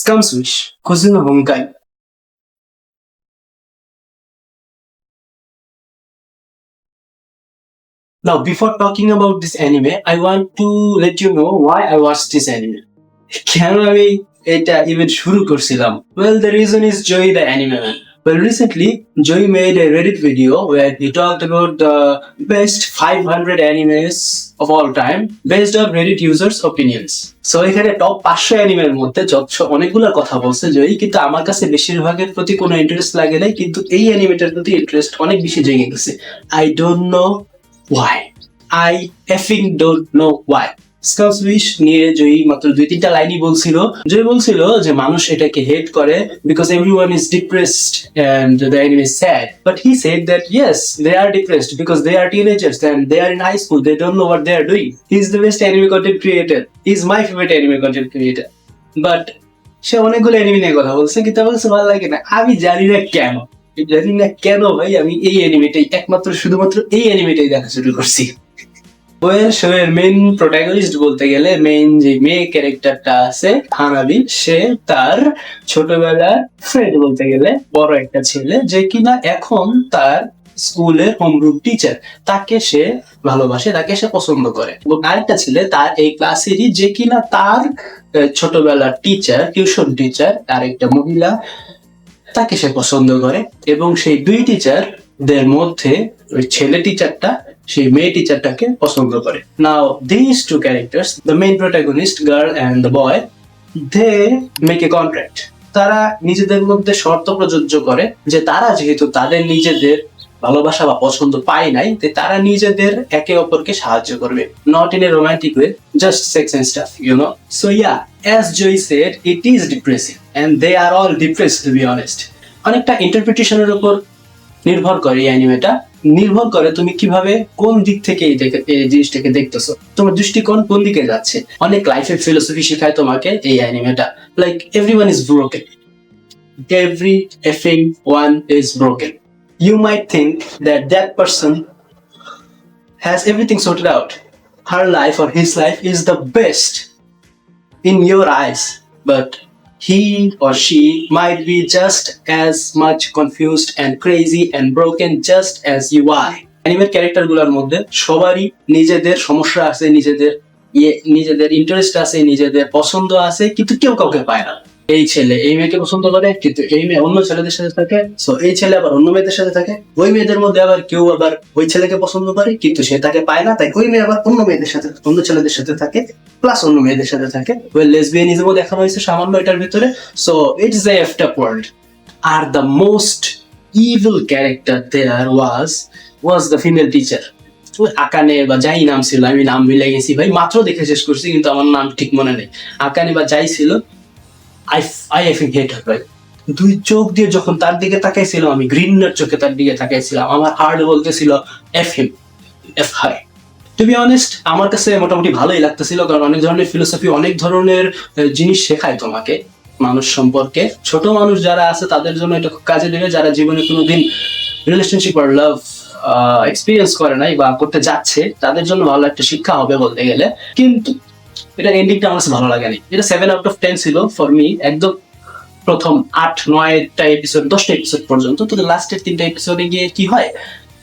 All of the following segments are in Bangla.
Scumswish, Kuzuna Honkai. Now, before talking about this anime, I want to let you know why I watched this anime. কেন আমি এটা even শুরু করছিলাম? Well, the reason is Joey the Anime Man. Well, recently, Joey made a Reddit video where he talked about the best 500 animes of all time based on Reddit users' opinions. So, এখানে টপ 500 অ্যানিমের মধ্যে অনেকগুলো কথা বলছে জয়ী, কিন্তু আমার কাছে বেশিরভাগের প্রতি কোনো ইন্টারেস্ট লাগে নাই, কিন্তু এই অ্যানিমেটার প্রতি ইন্টারেস্ট অনেক বেশি জেগে গেছে। I don't know why. I effing don't know why. স্কাউসউইশ নিয়ে জয়ী মাত্র 2-3টা লাইনই বলছিল। জয়ী বলছিল যে মানুষ এটাকে হেট করে because everyone is depressed and the anime is sad. But he said that yes, they are depressed because they are teenagers and they are in high school. They don't know what they are doing. He's the best anime content creator. He's my favorite anime content creator. But সে অনেকগুলো অ্যানিমে নিয়ে কথা বলছে, কিন্তু আমার কাছে ভালো লাগে না। আমি জানি না কেন ভাই আমি এই অ্যানিমেটাই শুধুমাত্র এই অ্যানিমেটাই দেখা শুরু করছি। ওয়েল, শো এর মেইন প্রোটাগনিস্ট বলতে গেলে মেইন যে মেয়ে ক্যারেক্টারটা আছে হানাবি, সে তার ছোটবেলার ফ্রেন্ড বলতে গেলে বড় একটা ছেলে যে কিনা এখন তার স্কুলের হোমরুম টিচার। তাকে সে ভালোবাসে, তাকে সে পছন্দ করে। এবং আরেকটা ছেলে তার এই ক্লাসেরই যে কিনা তার ছোটবেলার টিচার, টিউশন টিচার, আরেকটা মহিলা, তাকে সে পছন্দ করে। এবং সেই দুই টিচারদের মধ্যে ওই ছেলে টিচারটা সেই মেয়ে টিচারটাকে পছন্দ করে। Now this two characters, the main protagonist girl and the boy, they make a contract. তারা নিজেদের মধ্যে শর্ত প্রযোজ্য করে যে তারা যেহেতু তাদের নিজেদের ভালোবাসা বা পছন্দ পায় নাই, তারা নিজেদের একে অপরকে সাহায্য করবে। Not in a romantic way, just sex and stuff, you know. So yeah, as Joy said, it is depressing and they are all depressed to be honest. অনেকটা ইন্টারপ্রিটেশনের উপর নির্ভর করে এই অ্যানিমেটা। নির্ভর করে তুমি কিভাবে কোন দিক থেকে এই জিনিসটাকে দেখতেছো, তোমার দৃষ্টিকোণ কোন দিকে যাচ্ছে। অনেক লাইফের ফিলোসফি শেখায় তোমাকে এই অ্যানিমেটা। Like everyone is broken, every effing one is broken. You might think that that person has everything sorted out. Her life or his life is the best in your eyes, but he or she might be just as much confused and crazy and broken just as you are. অ্যানিমের ক্যারেক্টারগুলোর মধ্যে সবারই নিজেদের সমস্যা আছে, নিজেদের ইন্টারেস্ট আছে, নিজেদের পছন্দ আছে, কিন্তু কেউ কাউকে পায় না। এই ছেলে এই মেয়েকে পছন্দ করে, কিন্তু এই মেয়ে অন্য ছেলেদের সাথে থাকে। সো এই ছেলে আবার অন্য মেয়েদের সাথে থাকে। ওই মেয়েদের মধ্যে আবার কেউ আবার ওই ছেলেকে পছন্দ করে, কিন্তু সে তাকে পায় না, তাই ওই মেয়ে আবার অন্য মেয়েদের সাথে, অন্য ছেলেদের সাথে থাকে, প্লাস অন্য মেয়েদের সাথে থাকে। ওই লেসবিয়ানিজমও দেখানো হয়েছে সামান্য এটার ভিতরে। So it's a effed up world. আর the most evil character there was the female teacher. Akane বা যাই নাম ছিল, আমি নাম ভুলে গেছি ভাই, মাত্র দেখে শেষ করছি, কিন্তু আমার নাম ঠিক মনে নেই। আকানে বা যাই ছিল, I hate her, right? দুই চোখ দিয়ে যখন তার দিকে তাকাইছিল, আমি ঘৃণার চোখে তার দিকে তাকাইছিলাম। আমার হার্ট বলতেছিল এফ হিম, এফ হাই। টু বি অনেস্ট, আমার কাছে মোটামুটি ভালোই লাগতেছিল, কারণ অনেক ধরনের ফিলোসফি, অনেক ধরনের জিনিস শেখায় তোমাকে মানুষ সম্পর্কে। ছোট মানুষ যারা আছে তাদের জন্য এটা খুব কাজে দেবে, যারা জীবনে কোনোদিন রিলেশনশিপ আর লাভ এক্সপিরিয়েন্স করে নাই বা করতে যাচ্ছে, তাদের জন্য ভালো একটা শিক্ষা হবে বলতে গেলে। কিন্তু এটা এন্ডিংটা আমার কাছে ভালো লাগেনি। এটা 7 out of 10 ছিল ফর মি। একদম প্রথম 8-9টা এপিসোড, 10টা এপিসোড পর্যন্ত। তো লাস্টের 3টা এপিসোডে গিয়ে কি হয়,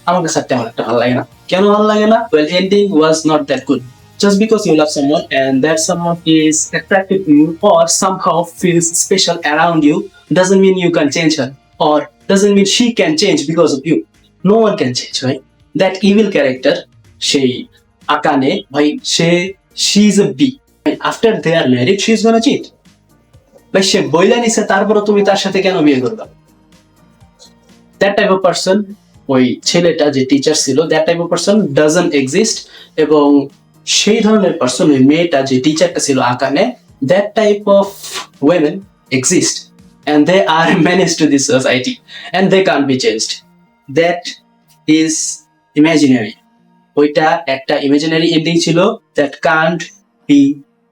আমার কাছে তেমন একটা ভালো লাগে না। কেন ভালো লাগে না? Well, ending was not that good. Just because you love someone and that someone is attracted to you or somehow feels special around you doesn't mean you can change her, or doesn't mean she can change because of you. No one can change, right? That evil character, সেই আকানে ভাই, she's a B. After they are married, she's gonna cheat. ভাই, সে বইলা নিছে, তারপরে তুমি তার সাথে কেন বিয়ে করবা? That type of person, ওই ছেলেটা যে টিচার ছিল, that type of person doesn't exist. এবং সেই ধরনের পার্সন, ওই মেয়েটা যে টিচারটা ছিল Akane, that type of women exist and they are menace to this society and they can't be changed. That is imaginary. ওইটা একটা ইমাজিনারি এন্ডিং ছিল, that can't be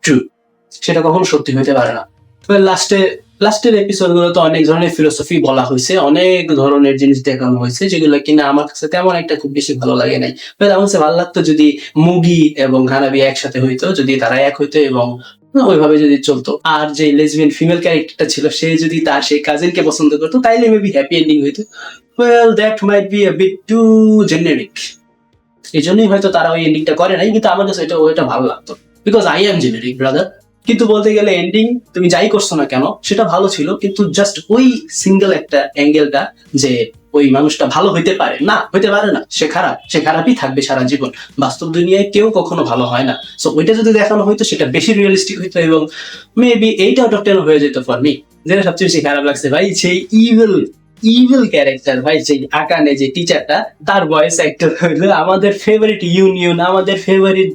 true. সেটা কখনো সত্যি হইতে পারে না। লাস্টের এপিসোড গুলোতে অনেক ধরনের ফিলোসফি বলা হয়েছে, অনেক ধরনের জিনিস দেখানো হয়েছে, যেগুলো কিনা আমার কাছে তেমন একটা খুব বেশি ভালো লাগে নাই। আমার কাছে ভালো লাগতো যদি মুগি এবং হানাবি একসাথে হইতো, যদি তারা এক হইতো এবং ওইভাবে যদি চলতো, আর যে লেসবিয়ান ফিমেল ক্যারেক্টারটা ছিল সে যদি তার সেই কাজিনকে পছন্দ করতো, তাইলে মেবি হ্যাপি এন্ডিং হইতো। Well that might be a bit too generic, এই জন্যই হয়তো তারা ওই এন্ডিংটা করে নাই, কিন্তু আমার কাছে ওইটা ভালো লাগতো, because I am generic brother. কিন্তু বলতে গেলে এন্ডিং তুমি যাই করছো না কেন সেটা ভালো ছিল, কিন্তু জাস্ট ওই সিঙ্গেল একটা অ্যাঙ্গেলটা যে ওই মানুষটা ভালো হইতে পারে না, হইতে পারে না, সে খারাপ, সে খারাপই থাকবে সারা জীবন, বাস্তব দুনিয়ায় কেউ কখনো ভালো হয় না। সো ওইটা যদি দেখানো হইতো সেটা বেশি রিয়েলিস্টিক হইতো, এবং মেবি 8 out of 10 হয়ে যেত ফর মি। যেটা সবচেয়ে বেশি খারাপ লাগছে ভাই, সেই ইভিল ক্যারেক্টার ভাই, সেই আকানে যে টিচারটা, তার ভয়েস অ্যাক্টর হইলো আমাদের ফেভারিট ইউনিয়ন, আমাদের ফেভারিট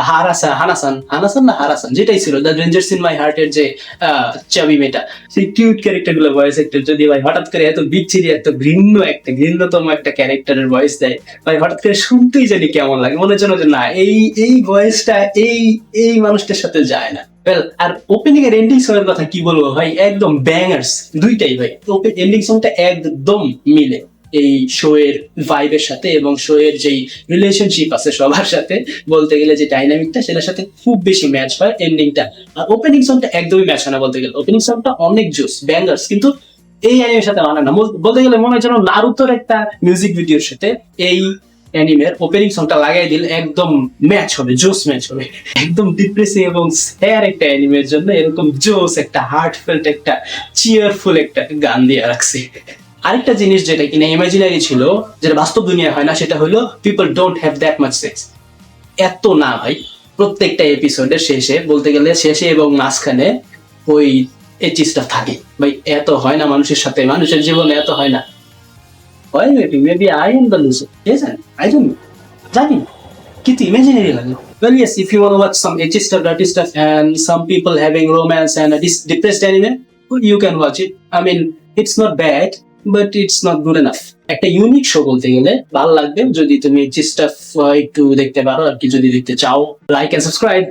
হানাসান যেটাই ছিল দ্য রেঞ্জার্স ইন মাই হার্টের যে চাবি মেয়েটা, সেই কিউট ক্যারেক্টার গুলো ভয়েস অ্যাক্টর যদি ভাই হঠাৎ করে এত বিচ্ছিরি, এত ঘৃণ্যতম একটা ক্যারেক্টারের ভয়েস দেয় ভাই, হঠাৎ করে শুনতেই জানি কেমন লাগে, মনে হচ্ছে না যে না এই ভয়েসটা এই মানুষটার সাথে যায় না। আর ওপেনিং এর এন্ডিং সং এর কথা কি বলবো ভাই, একদম ব্যাঙ্গার্স দুইটাই ভাই। এন্ডিং সংটা একদম মিলে এই শো এর ভাইবের সাথে, এবং শো এর যেই রিলেশনশিপ আছে সবার সাথে, বলতে গেলে যে ডাইনামিকটা, সেটার সাথে খুব বেশি ম্যাচ হয় এন্ডিংটা। আর ওপেনিং সংটা একদমই ম্যাচ হয় না, বলতে গেলে ওপেনিং সংটা অনেক জোস ব্যাঙ্গার্স, কিন্তু এই অ্যানিমের সাথে মানে না। বলতে গেলে মনে হয় যেন নারুতোর একটা মিউজিক ভিডিওর সাথে এই অ্যানিমের ওপেনিং সংটা লাগাই দিলে একদম ম্যাচ হবে, জোস ম্যাচ হবে। একদম ডিপ্রেসিং এবং স্যার একটা অ্যানিমের জন্য এরকম জোস একটা হার্টফেল্ট একটা চিয়ারফুল একটা গান দিয়ে রাখছে। আরেকটা জিনিস যেটা কিনা ইমাজিনারি ছিল, যেটা বাস্তব দুনিয়া হয় না, সেটা হলো people don't have that much sex. এত না ভাই, প্রত্যেকটা এপিসোডের শেষে, বলতে গেলে শেষে এবং মাঝখানে ওই এই চিজটা থাকে ভাই, এত হয় না মানুষের সাথে, মানুষের জীবনে এত হয় না। হয় maybe I am the loser. Yes, I don't know. জানি না, কিন্তু imaginary লাগে। Well, yes, if you want to watch some edgy stuff, dirty stuff, and some people having romance and a depressed anime, you can watch it. I mean, it's not bad, but it's not good enough. একটা ইউনিক শো বলতে গেলে ভালো লাগবে যদি তুমি edgy stuff একটু দেখতে পারো আর কি, যদি দেখতে চাও। Like and subscribe.